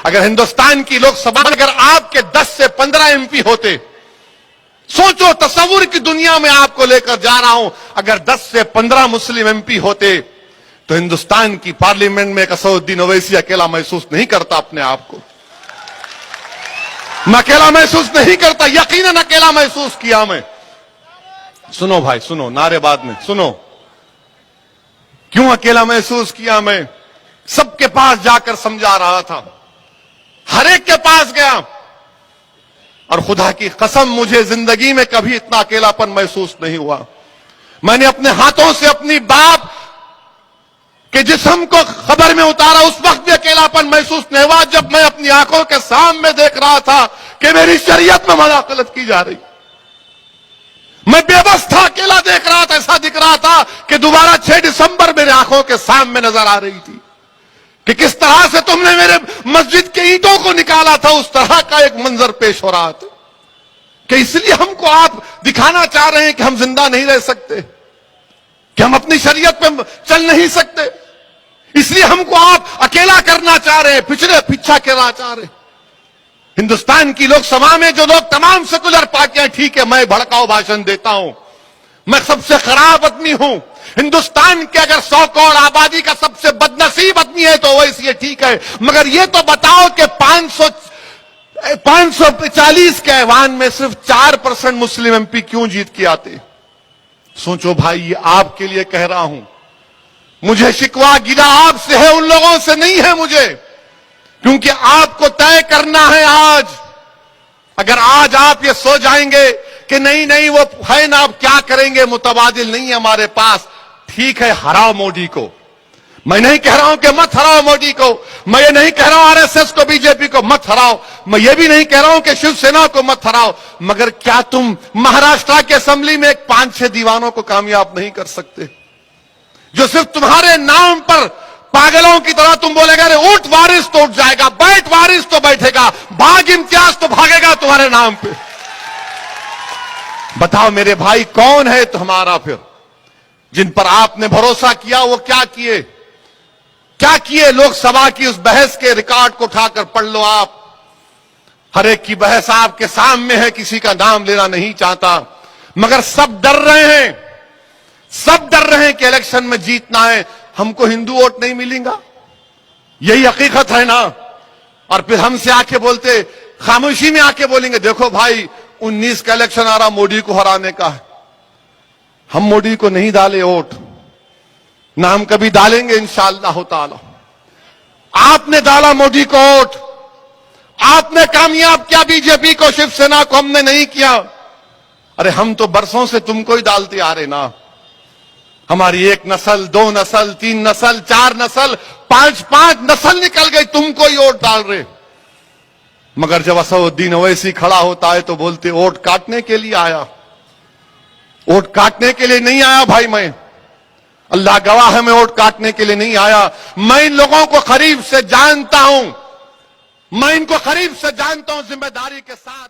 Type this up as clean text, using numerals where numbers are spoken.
अगर हिंदुस्तान की लोकसभा में अगर आपके 10 से 15 एमपी होते, सोचो, तस्वुर की दुनिया में आपको लेकर जा रहा हूं, अगर 10 से 15 मुस्लिम एमपी होते तो हिंदुस्तान की पार्लियामेंट में एक असदुद्दीन ओवैसी अकेला महसूस नहीं करता अपने आप को। मैं अकेला महसूस नहीं करता, यकीनन अकेला महसूस किया मैं। सुनो भाई, सुनो, नारेबाद में सुनो, क्यों अकेला महसूस किया मैं? सबके पास जाकर समझा रहा था, हर एक के पास गया, और खुदा की कसम मुझे जिंदगी में कभी इतना अकेलापन महसूस नहीं हुआ। मैंने अपने हाथों से अपनी बाप के जिस्म को खबर में उतारा, उस वक्त भी अकेलापन महसूस नहीं हुआ जब मैं अपनी आंखों के सामने देख रहा था कि मेरी शरीयत में मुदाखलत की जा रही। मैं बेबस था, अकेला देख रहा था, ऐसा दिख रहा था कि दोबारा 6 दिसंबर मेरे आंखों के सामने नजर आ रही थी कि किस तरह से तुमने मेरे मस्जिद के ईंटों को निकाला था, उस तरह का एक मंजर पेश हो रहा था कि इसलिए हमको आप दिखाना चाह रहे हैं कि हम जिंदा नहीं रह सकते, कि हम अपनी शरीयत पे चल नहीं सकते, इसलिए हमको आप अकेला करना चाह रहे हैं, पीछा करना चाह रहे हैं। हिंदुस्तान की लोकसभा में जो लोग तमाम सेकुलर पार्टियां, ठीक है, मैं भड़काऊ भाषण देता हूं, मैं सबसे खराब आदमी हूं, हिंदुस्तान के अगर 100 करोड़ आबादी का सबसे बदनसीब आदमी है तो वैसे ठीक है, मगर ये तो बताओ कि 540 के ऐवान में सिर्फ 4% मुस्लिम एमपी क्यों जीत के आते? सोचो भाई, ये आपके लिए कह रहा हूं, मुझे शिकवा गिला आपसे है, उन लोगों से नहीं है मुझे, क्योंकि आपको तय करना है आज। अगर आज आप ये सो जाएंगे कि नहीं नहीं वो है ना, आप क्या करेंगे, मुतबादिल नहीं है हमारे पास, ठीक है, हराओ मोदी को। मैं नहीं कह रहा हूं कि मत हराओ मोदी को, मैं ये नहीं कह रहा हूं आरएसएस को, बीजेपी को मत हराओ, मैं ये भी नहीं कह रहा हूं कि शिवसेना को मत हराओ, मगर क्या तुम महाराष्ट्र की असेंबली में 5-6 दीवानों को कामयाब नहीं कर सकते, जो सिर्फ तुम्हारे नाम पर पागलों की तरह तुम बोलेगा, अरे ऊंट वारिस तो उठ जाएगा, बैठ वारिस तो बैठेगा, भाग इम्तियाज तो भागेगा तुम्हारे नाम पे। बताओ मेरे भाई, कौन है तुम्हारा फिर जिन पर आपने भरोसा किया? वो क्या किए, क्या किए? लोकसभा की उस बहस के रिकॉर्ड को उठाकर पढ़ लो आप, हर एक की बहस आपके सामने है, किसी का नाम लेना नहीं चाहता, मगर सब डर रहे हैं, सब डर रहे हैं कि इलेक्शन में जीतना है, हमको हिंदू वोट नहीं मिलेगा, यही हकीकत है ना। और फिर हमसे आके बोलते, खामोशी में आके बोलेंगे, देखो भाई 19 का इलेक्शन आ रहा, मोदी को हराने का है। हम मोदी को नहीं डाले वोट, ना हम कभी डालेंगे इंशाअल्लाह ताला। आपने डाला मोदी को वोट, आपने कामयाब किया बीजेपी को, शिवसेना को हमने नहीं किया। अरे हम तो बरसों से तुमको ही डालते आ रहे ना, हमारी 1 नस्ल, 2 नस्ल, 3 नस्ल, 4 नस्ल, 5 नस्ल निकल गई, तुमको ही वोट डाल रहे। मगर जब असदुद्दीन ओवैसी खड़ा होता है तो बोलते वोट काटने के लिए आया, वोट काटने के लिए नहीं आया भाई, मैं अल्लाह गवाह है, मैं वोट काटने के लिए नहीं आया। मैं इन लोगों को करीब से जानता हूं, मैं इनको करीब से जानता हूं, जिम्मेदारी के साथ